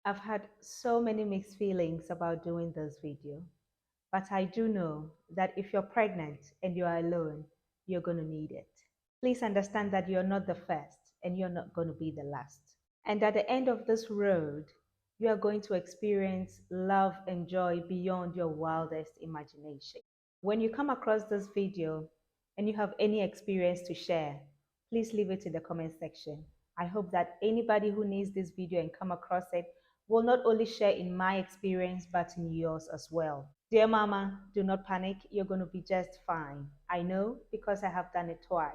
I've had so many mixed feelings about doing this video, but I do know that if you're pregnant and you are alone, you're going to need it. Please understand that you're not the first and you're not going to be the last. And at the end of this road, you are going to experience love and joy beyond your wildest imagination. When you come across this video and you have any experience to share, please leave it in the comment section. I hope that anybody who needs this video and come across it will not only share in my experience but in yours as well. Dear mama, do not panic. You're going to be just fine. I know because I have done it twice.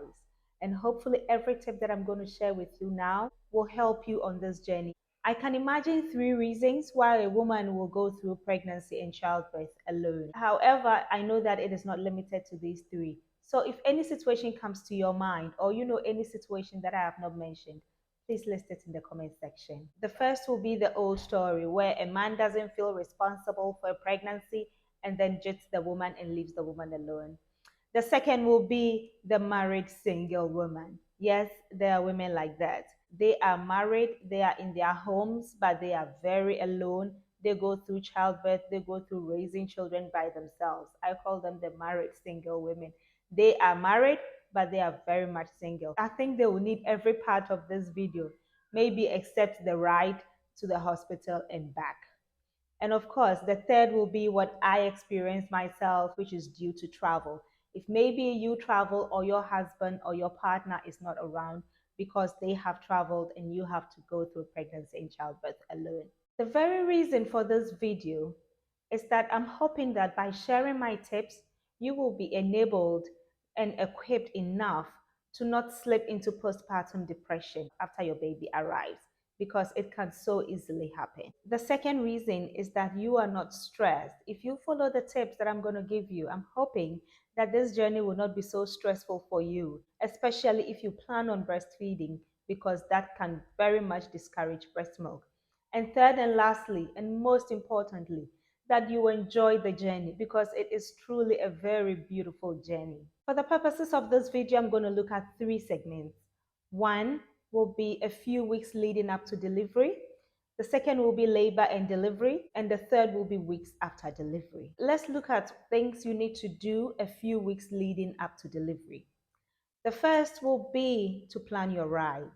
And hopefully every tip that I'm going to share with you now will help you on this journey. I can imagine three reasons why a woman will go through pregnancy and childbirth alone. However, I know that it is not limited to these three. So if any situation comes to your mind or you know any situation that I have not mentioned, please list it in the comment section. The first will be the old story where a man doesn't feel responsible for a pregnancy and then jets the woman and leaves the woman alone. The second will be the married single woman. Yes, there are women like that. They are married, they are in their homes, but they are very alone. They go through childbirth, they go through raising children by themselves. I call them the married single women. They are married, but they are very much single. I think they will need every part of this video, maybe except the ride to the hospital and back. And of course, the third will be what I experienced myself, which is due to travel. If maybe you travel or your husband or your partner is not around because they have traveled and you have to go through pregnancy and childbirth alone. The very reason for this video is that I'm hoping that by sharing my tips, you will be enabled and equipped enough to not slip into postpartum depression after your baby arrives, because it can so easily happen. The second reason is that you are not stressed. If you follow the tips that I'm going to give you, I'm hoping that this journey will not be so stressful for you, especially if you plan on breastfeeding, because that can very much discourage breast milk. And third and lastly, and most importantly, that you enjoy the journey, because it is truly a very beautiful journey. For the purposes of this video, I'm going to look at three segments. One will be a few weeks leading up to delivery. The second will be labor and delivery, and the third will be weeks after delivery. Let's look at things you need to do a few weeks leading up to delivery. The first will be to plan your ride.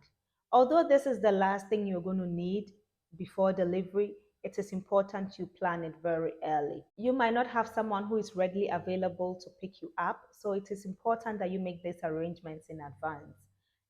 Although this is the last thing you're going to need before delivery, it is important you plan it very early. You might not have someone who is readily available to pick you up, so it is important that you make these arrangements in advance.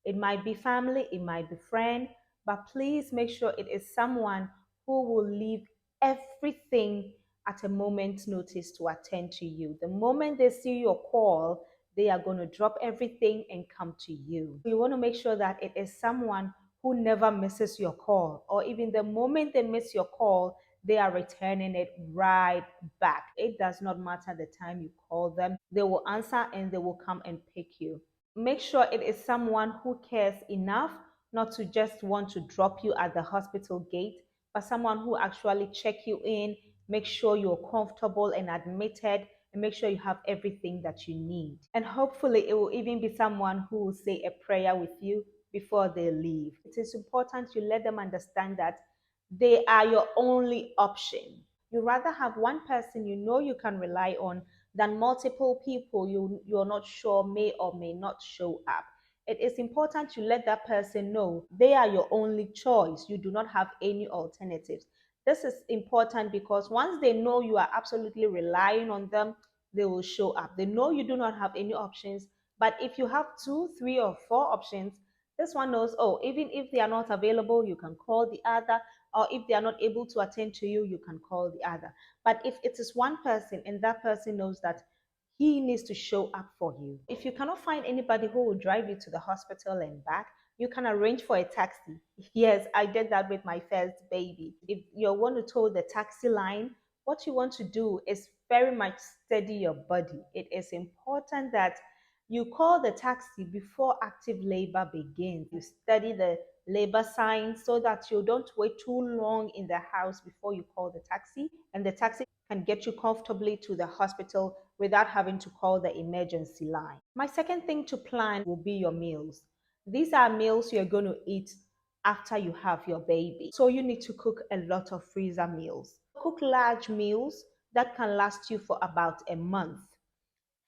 It might be family, it might be friend, but please make sure it is someone who will leave everything at a moment's notice to attend to you. The moment they see your call, they are going to drop everything and come to you. You want to make sure that it is someone who never misses your call, or even the moment they miss your call, they are returning it right back. It does not matter the time you call them, they will answer and they will come and pick you. Make sure it is someone who cares enough not to just want to drop you at the hospital gate, but someone who actually check you in, make sure you're comfortable and admitted, and make sure you have everything that you need. And hopefully it will even be someone who will say a prayer with you before they leave. It is important you let them understand that they are your only option. You rather have one person you know you can rely on than multiple people you're not sure may or may not show up. It is important you let that person know they are your only choice. You do not have any alternatives. This is important because once they know you are absolutely relying on them, they will show up. They know you do not have any options, but if you have two, three, or four options, this one knows, oh, even if they are not available, you can call the other, or if they are not able to attend to you, you can call the other. But if it is one person and that person knows that he needs to show up for you, if you cannot find anybody who will drive you to the hospital and back, you can arrange for a taxi. Yes, I did that with my first baby. If you want to tow the taxi line, what you want to do is very much steady your body. It is important that you call the taxi before active labor begins. You study the labor signs so that you don't wait too long in the house before you call the taxi, and the taxi can get you comfortably to the hospital without having to call the emergency line. My second thing to plan will be your meals. These are meals you're going to eat after you have your baby. So you need to cook a lot of freezer meals. Cook large meals that can last you for about a month.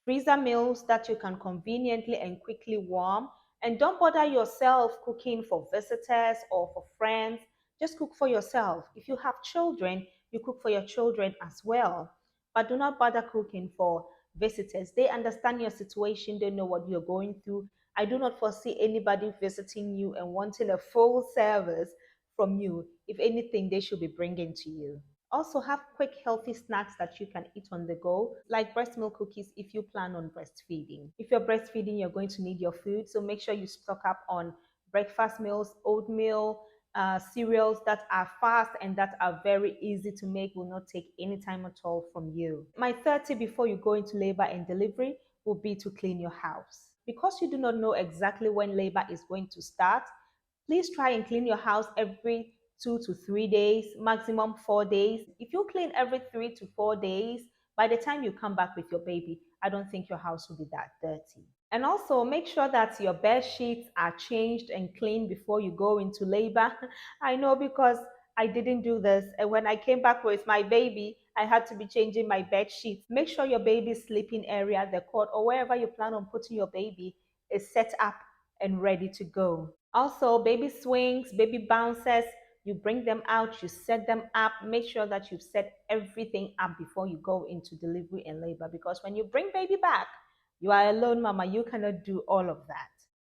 Freezer meals that you can conveniently and quickly warm. And don't bother yourself cooking for visitors or for friends. Just cook for yourself. If you have children, you cook for your children as well. But do not bother cooking for visitors. They understand your situation, they know what you're going through. I do not foresee anybody visiting you and wanting a full service from you. If anything, they should be bringing to you. Also, have quick, healthy snacks that you can eat on the go, like breast milk cookies if you plan on breastfeeding. If you're breastfeeding, you're going to need your food, so make sure you stock up on breakfast meals, oatmeal, cereals that are fast and that are very easy to make, will not take any time at all from you. My third tip before you go into labor and delivery will be to clean your house. Because you do not know exactly when labor is going to start, please try and clean your house every 2 to 3 days, maximum 4 days. If you clean every 3 to 4 days, by the time you come back with your baby, I don't think your house will be that dirty. And also make sure that your bed sheets are changed and cleaned before you go into labor. I know because I didn't do this. And when I came back with my baby, I had to be changing my bed sheets. Make sure your baby's sleeping area, the cot, or wherever you plan on putting your baby is set up and ready to go. Also, baby swings, baby bounces, you bring them out, you set them up. Make sure that you've set everything up before you go into delivery and labor, because when you bring baby back, you are alone, mama. You cannot do all of that.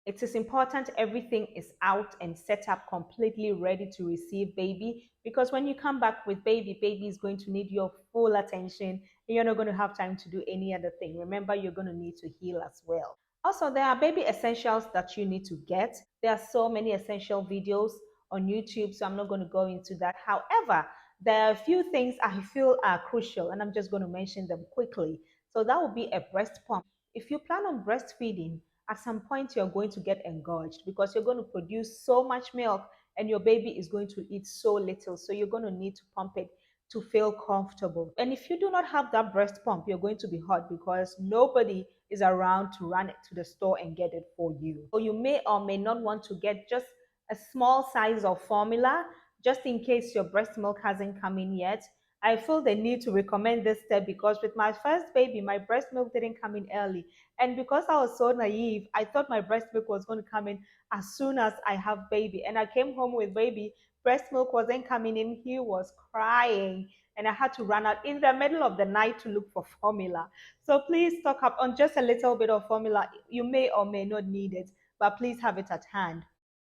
It is important everything is out and set up completely ready to receive baby, because when you come back with baby, baby is going to need your full attention and you're not going to have time to do any other thing. Remember, you're going to need to heal as well. Also, there are baby essentials that you need to get. There are so many essential videos on YouTube, so I'm not going to go into that. However, there are a few things I feel are crucial, and I'm just going to mention them quickly. So that would be a breast pump. If you plan on breastfeeding, at some point you're going to get engorged because you're going to produce so much milk and your baby is going to eat so little. So you're going to need to pump it to feel comfortable. And if you do not have that breast pump, you're going to be hot because nobody is around to run it to the store and get it for you. So you may or may not want to get just a small size of formula just in case your breast milk hasn't come in yet. I feel the need to recommend this step because with my first baby, my breast milk didn't come in early. And because I was so naive, I thought my breast milk was going to come in as soon as I have baby. And I came home with baby, breast milk wasn't coming in. He was crying. And I had to run out in the middle of the night to look for formula. So please stock up on just a little bit of formula. You may or may not need it, but please have it at hand.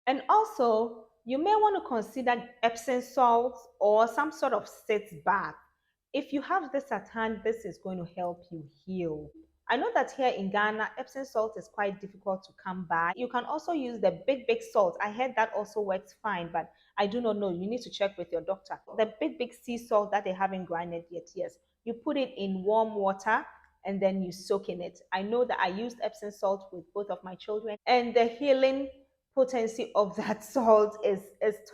And also, you may want to consider Epsom salts or some sort of sitz bath. If you have this at hand, this is going to help you heal. I know that here in Ghana, Epsom salt is quite difficult to come by. You can also use the big salt. I heard that also works fine, but I do not know. You need to check with your doctor. The big sea salt that they haven't grinded yet, yes. You put it in warm water and then you soak in it. I know that I used Epsom salt with both of my children, and the healing potency of that salt is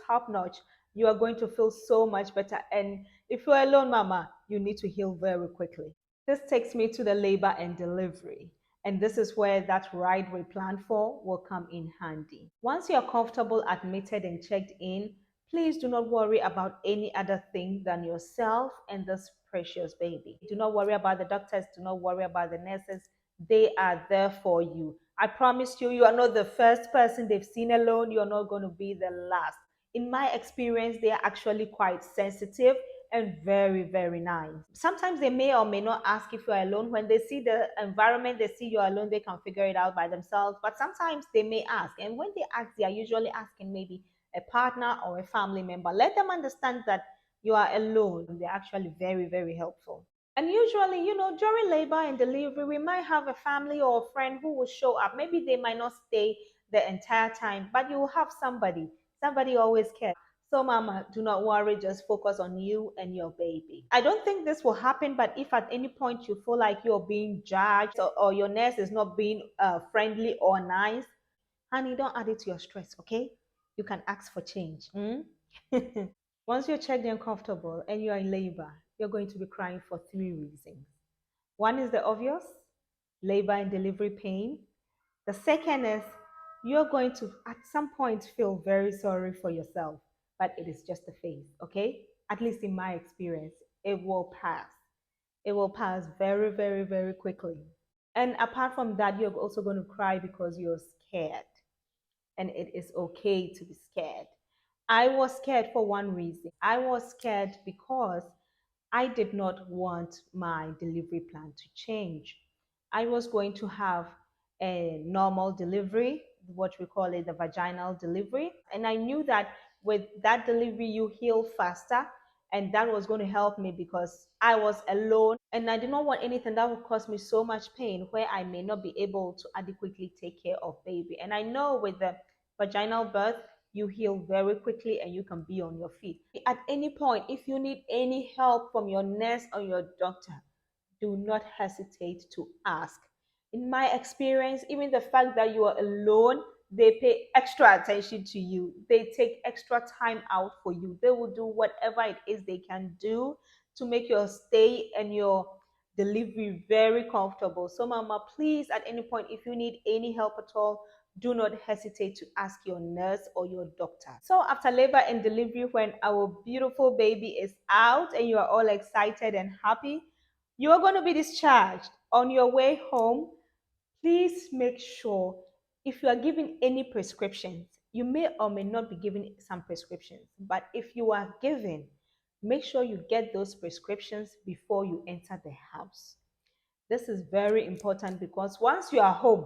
top notch. You are going to feel so much better. And if you're alone, mama, you need to heal very quickly. This takes me to the labor and delivery. And this is where that ride we planned for will come in handy. Once you're comfortable, admitted, and checked in, please do not worry about any other thing than yourself and this precious baby. Do not worry about the doctors, do not worry about the nurses. They are there for you. I promise you, you are not the first person they've seen alone. You're not going to be the last. In my experience, they are actually quite sensitive and very nice. Sometimes they may or may not ask if you're alone. When they see the environment, they see you're alone, they can figure it out by themselves. But sometimes they may ask. And when they ask, they are usually asking maybe a partner or a family member. Let them understand that you are alone. They're actually very helpful. And usually, during labor and delivery, we might have a family or a friend who will show up. Maybe they might not stay the entire time, but you will have somebody. Somebody always cares. So, mama, do not worry, just focus on you and your baby. I don't think this will happen, but if at any point you feel like you're being judged or your nurse is not being friendly or nice, honey, don't add it to your stress, okay? You can ask for change. Once you're checked and comfortable and you're in labor, you're going to be crying for three reasons. One is the obvious, labor and delivery pain. The second is you're going to at some point feel very sorry for yourself, but it is just a phase, okay? At least in my experience, it will pass. It will pass very, very, very quickly. And apart from that, you're also going to cry because you're scared. And it is okay to be scared. I was scared for one reason. I was scared because I did not want my delivery plan to change. I was going to have a normal delivery, what we call it the vaginal delivery. And I knew that with that delivery, you heal faster. And that was going to help me because I was alone and I did not want anything that would cause me so much pain where I may not be able to adequately take care of baby. And I know with the vaginal birth, you heal very quickly and you can be on your feet. At any point, if you need any help from your nurse or your doctor, do not hesitate to ask. In my experience, even the fact that you are alone, they pay extra attention to you. They take extra time out for you. They will do whatever it is they can do to make your stay and your delivery very comfortable. So, Mama, please, at any point, if you need any help at all, do not hesitate to ask your nurse or your doctor. So, after labor and delivery, when our beautiful baby is out and you are all excited and happy, you are going to be discharged. On your way home, please make sure if you are given any prescriptions, you may or may not be given some prescriptions, but if you are given, make sure you get those prescriptions before you enter the house. This is very important because once you are home,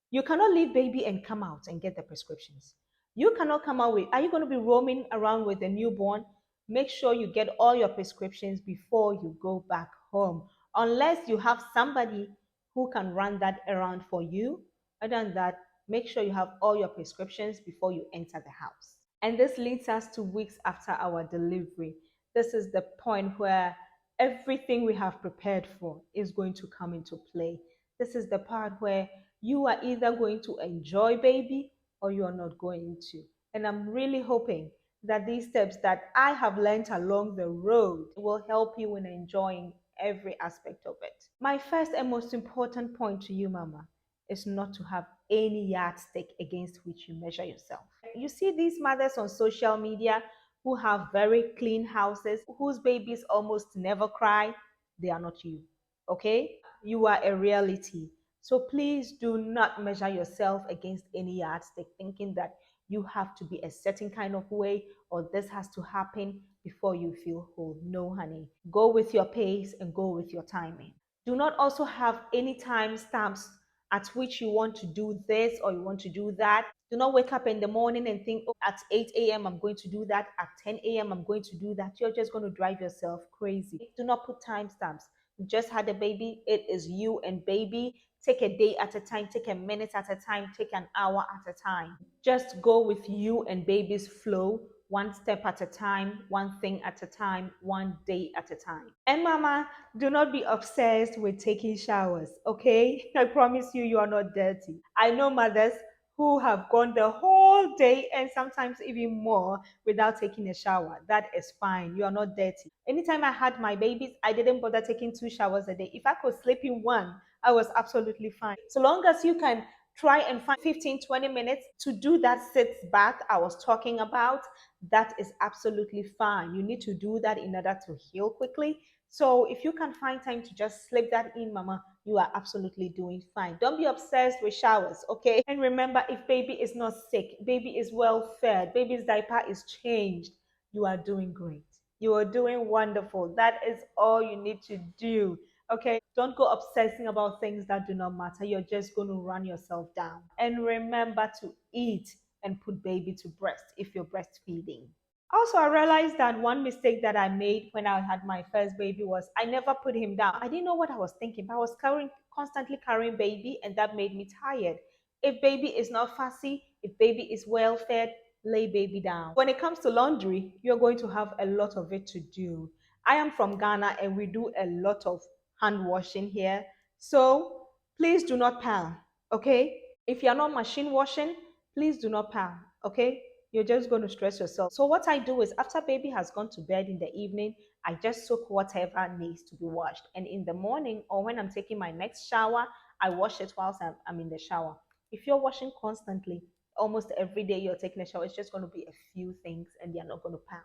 you cannot leave baby and come out and get the prescriptions. You cannot come out with, are you going to be roaming around with a newborn? Make sure you get all your prescriptions before you go back home, unless you have somebody who can run that errand for you. Other than that, make sure you have all your prescriptions before you enter the house. And this leads us to weeks after our delivery. This is the point where everything we have prepared for is going to come into play. This is the part where you are either going to enjoy baby or you are not going to. And I'm really hoping that these steps that I have learned along the road will help you in enjoying every aspect of it. My first and most important point to you, Mama, is not to have any yardstick against which you measure yourself. You see these mothers on social media who have very clean houses, whose babies almost never cry. They are not you, okay? You are a reality. So please do not measure yourself against any yardstick, thinking that you have to be a certain kind of way or this has to happen before you feel whole. No, honey. Go with your pace and go with your timing. Do not also have any time stamps at which you want to do this or you want to do that. Do not wake up in the morning and think, oh, at 8 a.m. I'm going to do that. At 10 a.m. I'm going to do that. You're just going to drive yourself crazy. Do not put timestamps. You just had a baby. It is you and baby. Take a day at a time. Take a minute at a time. Take an hour at a time. Just go with you and baby's flow, one step at a time, one thing at a time, one day at a time. And mama, do not be obsessed with taking showers, okay? I promise you, you are not dirty. I know mothers who have gone the whole day and sometimes even more without taking a shower. That is fine. You are not dirty. Anytime I had my babies, I didn't bother taking 2 showers a day. If I could sleep in one, I was absolutely fine. So long as you can try and find 15, 20 minutes to do that sit bath I was talking about, that is absolutely fine. You need to do that in order to heal quickly. So if you can find time to just slip that in, mama, you are absolutely doing fine. Don't be obsessed with showers, okay? And remember, if baby is not sick, baby is well fed, baby's diaper is changed, you are doing great. You are doing wonderful. That is all you need to do. Okay, don't go obsessing about things that do not matter. You're just going to run yourself down. And remember to eat and put baby to breast if you're breastfeeding. Also, I realized that one mistake that I made when I had my first baby was I never put him down. I didn't know what I was thinking, but I was constantly carrying baby, and that made me tired. If baby is not fussy, if baby is well fed, lay baby down. When it comes to laundry, you're going to have a lot of it to do. I am from Ghana and we do a lot of hand washing here. So please do not pal, okay? If you're not machine washing, please do not pal, okay? You're just going to stress yourself. So what I do is after baby has gone to bed in the evening, I just soak whatever needs to be washed. And in the morning or when I'm taking my next shower, I wash it whilst I'm in the shower. If you're washing constantly, almost every day you're taking a shower, it's just going to be a few things and they're not going to pile.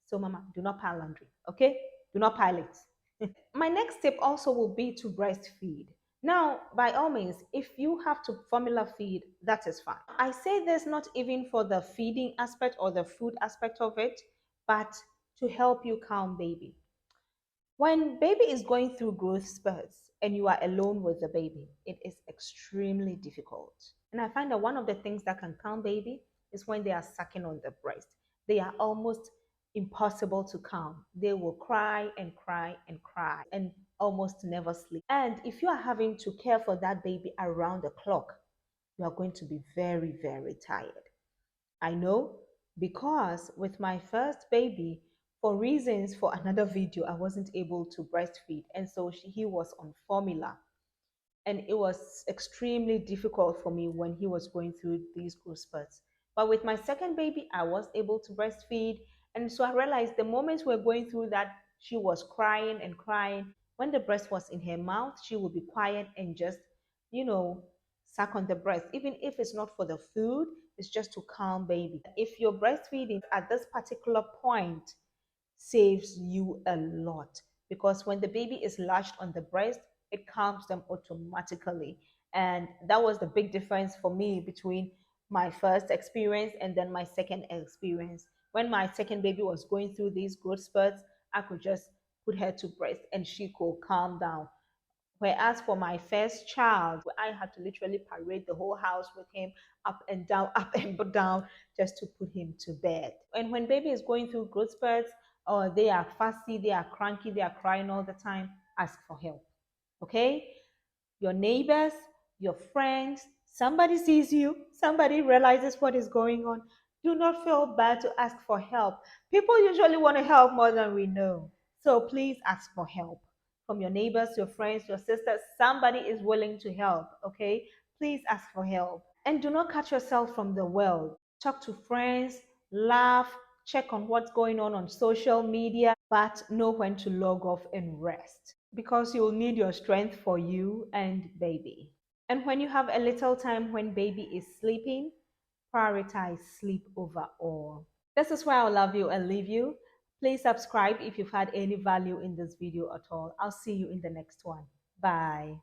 So, mama, do not pile laundry, okay? Do not pile it. My next tip also will be to breastfeed. Now, by all means, if you have to formula feed, that is fine. I say this not even for the feeding aspect or the food aspect of it, but to help you calm baby. When baby is going through growth spurts and you are alone with the baby, it is extremely difficult. And I find that one of the things that can calm baby is when they are sucking on the breast. They are almost impossible to calm. They will cry and cry and cry and almost never sleep. And if you are having to care for that baby around the clock, you are going to be very, very tired. I know because with my first baby, for reasons for another video, I wasn't able to breastfeed. And so he was on formula. And it was extremely difficult for me when he was going through these growth spurts. But with my second baby, I was able to breastfeed. And so I realized the moments we we're going through that, she was crying and crying. When the breast was in her mouth, she would be quiet and just, you know, suck on the breast. Even if it's not for the food, it's just to calm baby. If you're breastfeeding at this particular point, saves you a lot because when the baby is latched on the breast, it calms them automatically. And that was the big difference for me between my first experience and then my second experience. When my second baby was going through these growth spurts, I could just put her to breast and she could calm down. Whereas for my first child, I had to literally parade the whole house with him up and down, up and down, just to put him to bed. And when baby is going through growth spurts, or they are fussy, they are cranky, they are crying all the time, ask for help. Okay? Your neighbors, your friends, somebody sees you, somebody realizes what is going on. Do not feel bad to ask for help. People usually want to help more than we know. So please ask for help from your neighbors, your friends, your sisters. Somebody is willing to help, okay? Please ask for help. And do not cut yourself from the world. Talk to friends, laugh, check on what's going on social media, but know when to log off and rest because you'll need your strength for you and baby. And when you have a little time when baby is sleeping, prioritize sleep over all. This is where I'll love you and leave you. Please subscribe if you've had any value in this video at all. I'll see you in the next one. Bye.